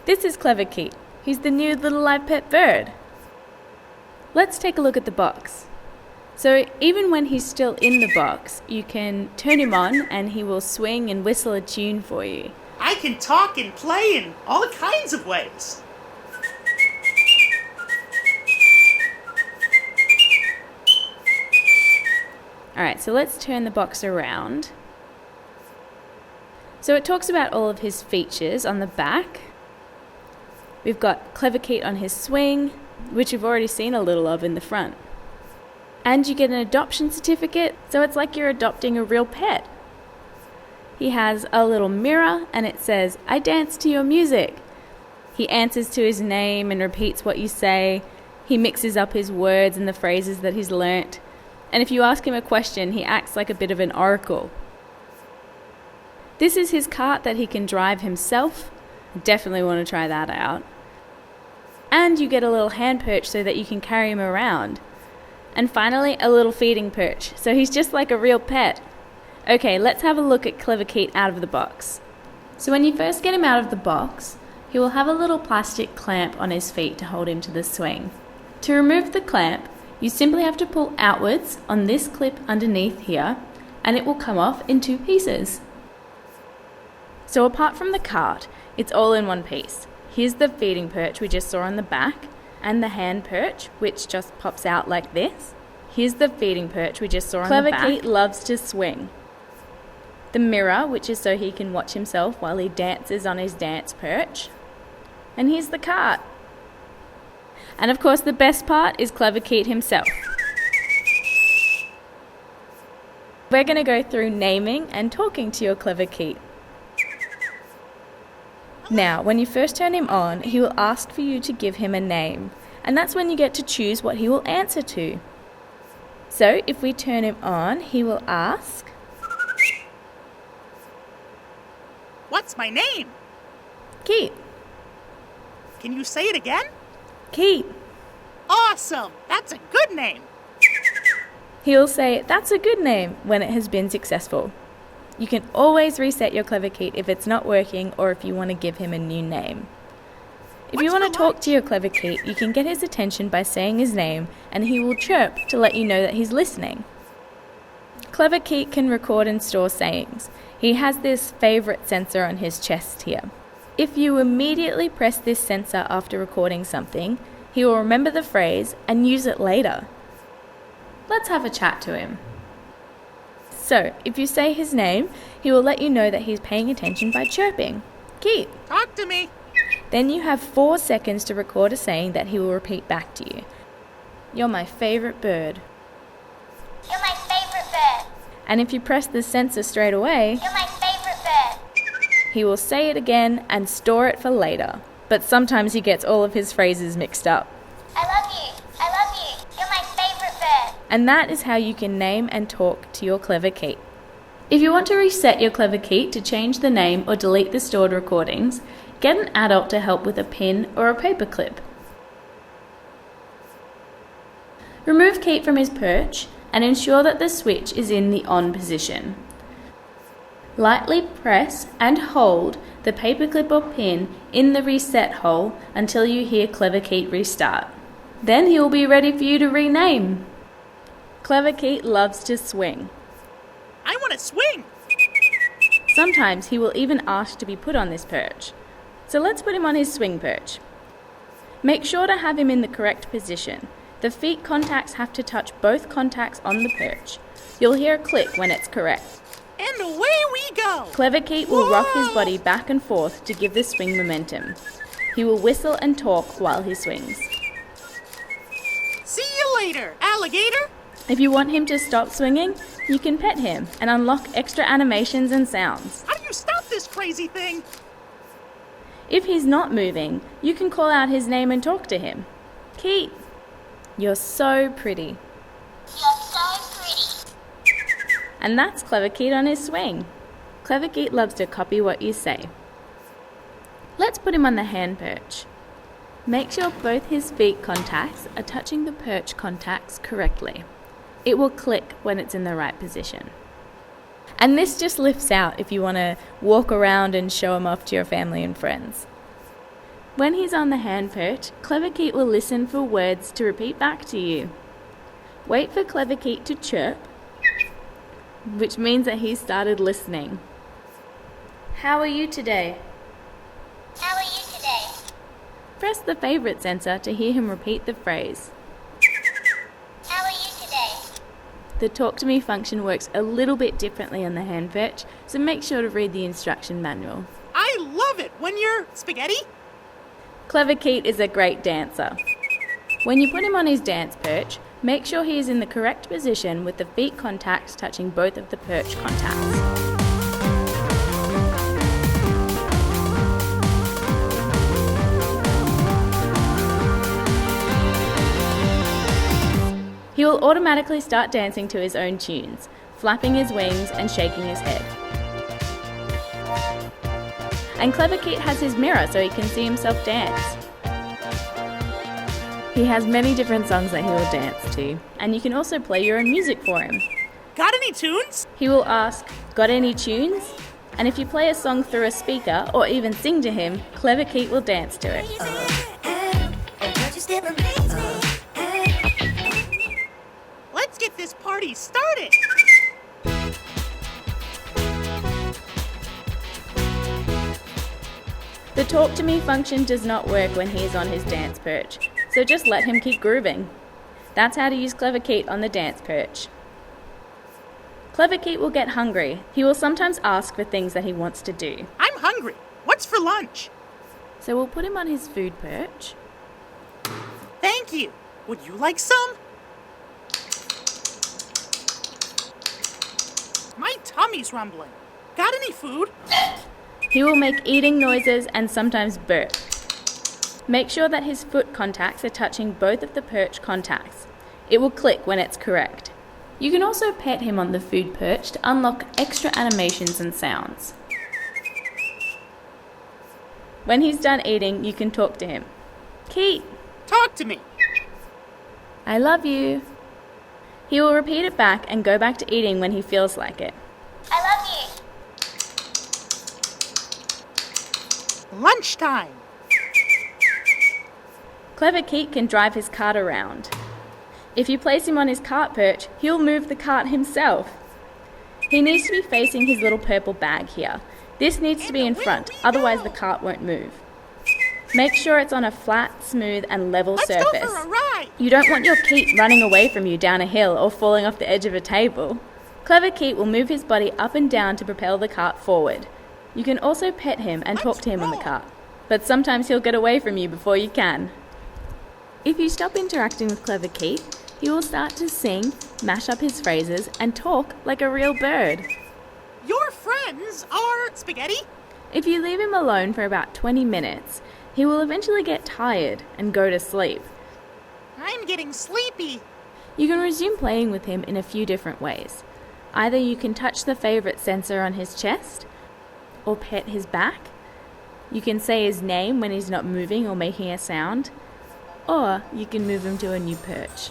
This is Cleverkeet. He's the new little live pet bird. Let's take a look at the box. So even when he's still in the box, you can turn him on and he will swing and whistle a tune for you. I can talk and play in all kinds of ways. Alright, so let's turn the box around. So it talks about all of his features on the back. We've got Cleverkeet on his swing, which you've already seen a little of in the front. And you get an adoption certificate, so it's like you're adopting a real pet. He has a little mirror and it says, "I dance to your music." He answers to his name and repeats what you say. He mixes up his words and the phrases that he's learnt. And if you ask him a question, he acts like a bit of an oracle. This is his cart that he can drive himself. Definitely want to try that out. And you get a little hand perch so that you can carry him around. And finally, a little feeding perch, so he's just like a real pet. Okay, let's have a look at Cleverkeet out of the box. So when you first get him out of the box, he will have a little plastic clamp on his feet to hold him to the swing. To remove the clamp, you simply have to pull outwards on this clip underneath here, and it will come off in 2 pieces. So apart from the cart, it's all in one piece. Here's the feeding perch we just saw on the back, and the hand perch, which just pops out like this. Here's the feeding perch we just saw on the back. Cleverkeet loves to swing. The mirror, which is so he can watch himself while he dances on his dance perch. And here's the cart. And of course the best part is Cleverkeet himself. We're going to go through naming and talking to your Cleverkeet. Now, when you first turn him on, he will ask for you to give him a name, and that's when you get to choose what he will answer to. So, if we turn him on, he will ask, What's my name? Keet. Can you say it again? Keet. Awesome! That's a good name! He'll say, "That's a good name," when it has been successful. You can always reset your Cleverkeet if it's not working or if you want to give him a new name. If you want to talk to your Cleverkeet, you can get his attention by saying his name and he will chirp to let you know that he's listening. Cleverkeet can record and store sayings. He has this favourite sensor on his chest here. If you immediately press this sensor after recording something, he will remember the phrase and use it later. Let's have a chat to him. So, if you say his name, he will let you know that he's paying attention by chirping. Keet. Talk to me! Then you have 4 seconds to record a saying that he will repeat back to you. "You're my favourite bird." You're my favorite bird. And if you press the sensor straight away, You're my favorite bird. he will say it again and store it for later. But sometimes he gets all of his phrases mixed up. I love you. I love you. You're my favorite bird. And that is how you can name and talk to your Cleverkeet. If you want to reset your Cleverkeet to change the name or delete the stored recordings, get an adult to help with a pin or a paperclip. Remove Keet from his perch and ensure that the switch is in the on position. Lightly press and hold the paperclip or pin in the reset hole until you hear Cleverkeet restart. Then he will be ready for you to rename. Cleverkeet loves to swing. I want to swing! Sometimes he will even ask to be put on this perch. So let's put him on his swing perch. Make sure to have him in the correct position. The feet contacts have to touch both contacts on the perch. You'll hear a click when it's correct. And away we go! Cleverkeet will rock his Whoa! body back and forth to give the swing momentum. He will whistle and talk while he swings. See you later, alligator! If you want him to stop swinging, you can pet him and unlock extra animations and sounds. How do you stop this crazy thing? If he's not moving, you can call out his name and talk to him. Keet, you're so pretty. You're so pretty. And that's Cleverkeet on his swing. Cleverkeet loves to copy what you say. Let's put him on the hand perch. Make sure both his feet contacts are touching the perch contacts correctly. It will click when it's in the right position. And this just lifts out if you want to walk around and show him off to your family and friends. When he's on the hand perch, Cleverkeet will listen for words to repeat back to you. Wait for Cleverkeet to chirp, which means that he's started listening. How are you today? How are you today? Press the favourite sensor to hear him repeat the phrase. How are you today? The Talk to Me function works a little bit differently on the hand perch, so make sure to read the instruction manual. I love it when you're spaghetti. Cleverkeet is a great dancer. When you put him on his dance perch, make sure he is in the correct position with the feet contacts touching both of the perch contacts. He will automatically start dancing to his own tunes, flapping his wings and shaking his head. And Cleverkeet has his mirror so he can see himself dance. He has many different songs that he will dance to, and you can also play your own music for him. Got any tunes? He will ask, "Got any tunes?" And if you play a song through a speaker or even sing to him, Cleverkeet will dance to it. Let's get this party started. The Talk to Me function does not work when he is on his dance perch, so just let him keep grooving. That's how to use Cleverkeet on the dance perch. Cleverkeet will get hungry. He will sometimes ask for things that he wants to do. I'm hungry. What's for lunch? So we'll put him on his food perch. Thank you. Would you like some? My tummy's rumbling. Got any food? He will make eating noises and sometimes burp. Make sure that his foot contacts are touching both of the perch contacts. It will click when it's correct. You can also pet him on the food perch to unlock extra animations and sounds. When he's done eating, you can talk to him. Keet, Talk to me. I love you. He will repeat it back and go back to eating when he feels like it. I love you. Lunchtime. Cleverkeet can drive his cart around. If you place him on his cart perch, he'll move the cart himself. He needs to be facing his little purple bag here. This needs to be in front, otherwise the cart won't move. Make sure it's on a flat, smooth and level Let's surface. go for a ride. You don't want your Keet running away from you down a hill or falling off the edge of a table. Cleverkeet will move his body up and down to propel the cart forward. You can also pet him and talk to him on the cart, but sometimes he'll get away from you before you can. If you stop interacting with Cleverkeet, he will start to sing, mash up his phrases, and talk like a real bird. Your friends are spaghetti? If you leave him alone for about 20 minutes, he will eventually get tired and go to sleep. I'm getting sleepy. You can resume playing with him in a few different ways. Either you can touch the favourite sensor on his chest, or pet his back. You can say his name when he's not moving or making a sound, or you can move him to a new perch.